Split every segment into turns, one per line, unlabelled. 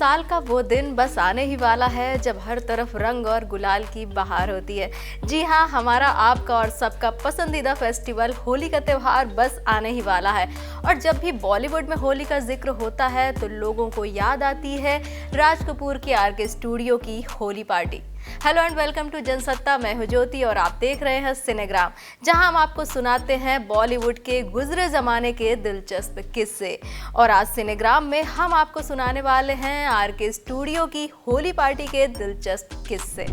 साल का वो दिन बस आने ही वाला है जब हर तरफ रंग और गुलाल की बहार होती है। जी हाँ, हमारा आपका और सबका पसंदीदा फेस्टिवल होली का त्योहार बस आने ही वाला है। और जब भी बॉलीवुड में होली का जिक्र होता है तो लोगों को याद आती है राज कपूर की आरके स्टूडियो की Holi party. Hello and welcome to Jansatta. मैं हूं ज्योति और आप देख रहे हैं सिनेग्राम, जहां हम आपको सुनाते हैं बॉलीवुड के गुजरे जमाने के दिलचस्प किस्से। और आज सिनेग्राम में हम आपको सुनाने वाले हैं आरके स्टूडियो की होली पार्टी के दिलचस्प किस्से।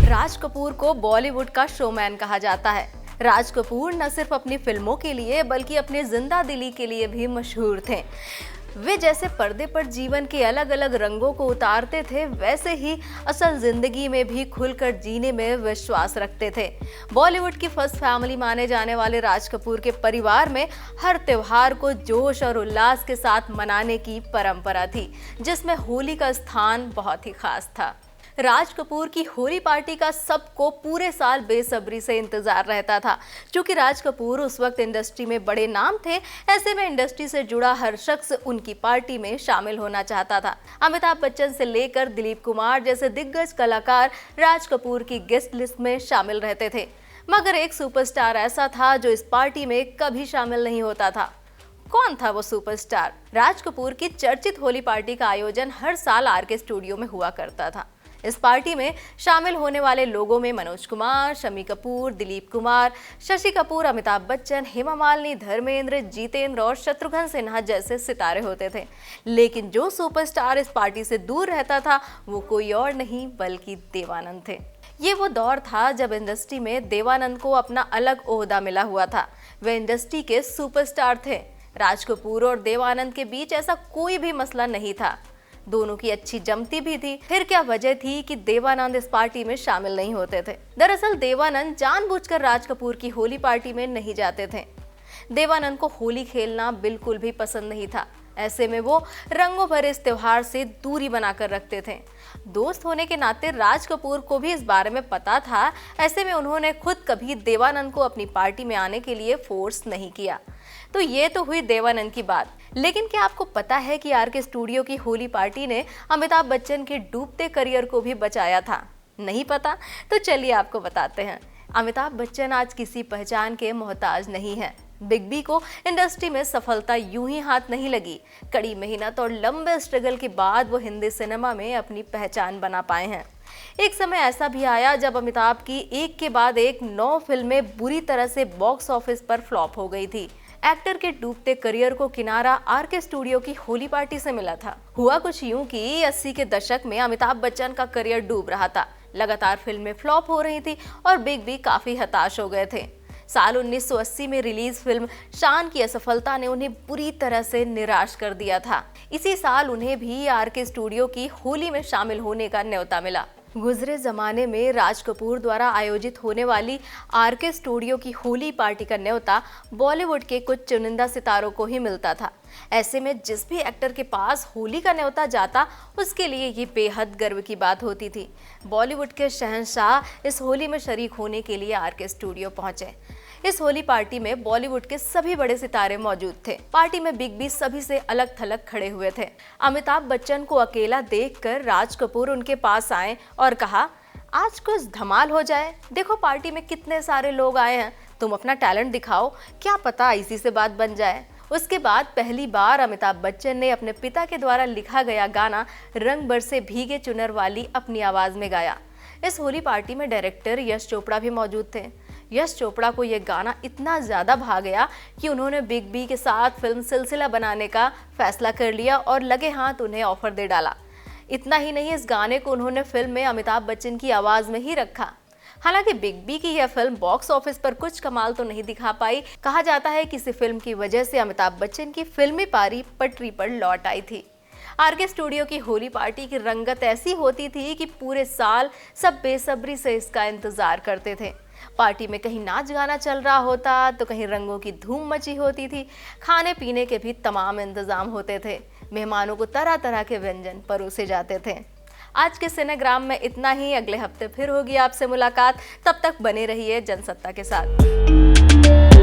राज कपूर को बॉलीवुड का शोमैन कहा जाता है। राज कपूर न सिर्फ अपनी फिल्मों के लिए बल्कि अपनी जिंदा दिली के लिए भी मशहूर थे। वे जैसे पर्दे पर जीवन के अलग अलग रंगों को उतारते थे, वैसे ही असल जिंदगी में भी खुलकर जीने में विश्वास रखते थे। बॉलीवुड की फर्स्ट फैमिली माने जाने वाले राज कपूर के परिवार में हर त्योहार को जोश और उल्लास के साथ मनाने की परंपरा थी, जिसमें होली का स्थान बहुत ही खास था। राज कपूर की होली पार्टी का सबको पूरे साल बेसब्री से इंतजार रहता था। क्योंकि राज कपूर उस वक्त इंडस्ट्री में बड़े नाम थे, ऐसे में इंडस्ट्री से जुड़ा हर शख्स उनकी पार्टी में शामिल होना चाहता था। अमिताभ बच्चन से लेकर दिलीप कुमार जैसे दिग्गज कलाकार राज कपूर की गेस्ट लिस्ट में शामिल रहते थे, मगर एक सुपरस्टार ऐसा था जो इस पार्टी में कभी शामिल नहीं होता था। कौन था वो सुपरस्टार? राज कपूर की चर्चित होली पार्टी का आयोजन हर साल आरके स्टूडियो में हुआ करता था। इस पार्टी में शामिल होने वाले लोगों में मनोज कुमार, शम्मी कपूर, दिलीप कुमार, शशि कपूर, अमिताभ बच्चन, हेमा मालिनी, धर्मेंद्र, जितेंद्र और शत्रुघ्न सिन्हा जैसे सितारे होते थे। लेकिन जो सुपरस्टार इस पार्टी से दूर रहता था वो कोई और नहीं बल्कि देवानंद थे। ये वो दौर था जब इंडस्ट्री में देवानंद को अपना अलग ओहदा मिला हुआ था। वे इंडस्ट्री के सुपरस्टार थे। राज कपूर और देवानंद के बीच ऐसा कोई भी मसला नहीं था, दोनों की अच्छी जमती भी थी। फिर क्या वजह थी कि देवानंद इस पार्टी में शामिल नहीं होते थे? दरअसल देवानंद जानबूझकर राज कपूर की होली पार्टी में नहीं जाते थे। देवानंद को होली खेलना बिल्कुल भी पसंद नहीं था। ऐसे में वो रंगों भरे इस त्योहार से दूरी बनाकर रखते थे। दोस्त होने के नाते राज कपूर को भी इस बारे में पता था। ऐसे में उन्होंने खुद कभी देवानंद को अपनी पार्टी में आने के लिए फोर्स नहीं किया। तो ये तो हुई देवानंद की बात। लेकिन क्या आपको पता है कि आरके स्टूडियो की होली पार्टी ने अमिताभ बच्चन के डूबते करियर को भी बचाया था? नहीं पता? तो चलिए आपको बताते हैं। अमिताभ बच्चन आज किसी पहचान के मोहताज नहीं है। बिग बी को इंडस्ट्री में सफलता यूं ही हाथ नहीं लगी। कड़ी मेहनत और लंबे स्ट्रगल के बाद वो हिंदी सिनेमा में अपनी पहचान बना पाए हैं। एक समय ऐसा भी आया जब अमिताभ की एक के बाद एक 9 फिल्में बुरी तरह से बॉक्स ऑफिस पर फ्लॉप हो गई थी। एक्टर के डूबते करियर को किनारा आरके स्टूडियो की होली पार्टी से मिला था। हुआ कुछ यूं कि 80 के दशक में अमिताभ बच्चन का करियर डूब रहा था। लगातार फिल्में फ्लॉप हो रही थी और बिग बी काफी हताश हो गए थे। साल 1980 में रिलीज फिल्म शान की असफलता ने उन्हें बुरी तरह से निराश कर दिया था। इसी साल उन्हें भी आरके स्टूडियो की होली में शामिल होने का न्योता मिला। गुजरे जमाने में राज कपूर द्वारा आयोजित होने वाली आरके स्टूडियो की होली पार्टी का न्योता बॉलीवुड के कुछ चुनिंदा सितारों को ही मिलता था। ऐसे में जिस भी एक्टर के पास होली का न्योता जाता उसके लिए ये बेहद गर्व की बात होती थी। बॉलीवुड के शहंशाह इस होली में शरीक होने के लिए आरके स्टूडियो पहुंचे। इस होली पार्टी में बॉलीवुड के सभी बड़े सितारे मौजूद थे। पार्टी में बिग बी सभी से अलग थलग खड़े हुए थे। अमिताभ बच्चन को अकेला देखकर राज कपूर उनके पास आए और कहा, आज कुछ धमाल हो जाए। देखो पार्टी में कितने सारे लोग आए हैं, तुम अपना टैलेंट दिखाओ, क्या पता इसी से बात बन जाए। उसके बाद पहली बार अमिताभ बच्चन ने अपने पिता के द्वारा लिखा गया गाना रंग बरसे भीगे चुनर वाली अपनी आवाज में गाया। इस होली पार्टी में डायरेक्टर यश चोपड़ा भी मौजूद थे। यश चोपड़ा को यह गाना इतना ज्यादा भा गया कि उन्होंने बिग बी के साथ फिल्म सिलसिला बनाने का फैसला कर लिया और लगे हाथ उन्हें ऑफर दे डाला। इतना ही नहीं, इस गाने को उन्होंने फिल्म में अमिताभ बच्चन की आवाज में ही रखा। हालांकि बिग बी की यह फिल्म बॉक्स ऑफिस पर कुछ कमाल तो नहीं दिखा पाई। कहा जाता है कि इस फिल्म की वजह से अमिताभ बच्चन की फिल्मी पारी पटरी पर लौट आई थी। आरके स्टूडियो की होली पार्टी की रंगत ऐसी होती थी कि पूरे साल सब बेसब्री से इसका इंतजार करते थे। पार्टी में कहीं नाच गाना चल रहा होता तो कहीं रंगों की धूम मची होती थी। खाने पीने के भी तमाम इंतजाम होते थे। मेहमानों को तरह तरह के व्यंजन परोसे जाते थे। आज के सिनेग्राम में इतना ही। अगले हफ्ते फिर होगी आपसे मुलाकात, तब तक बने रहिए जनसत्ता के साथ।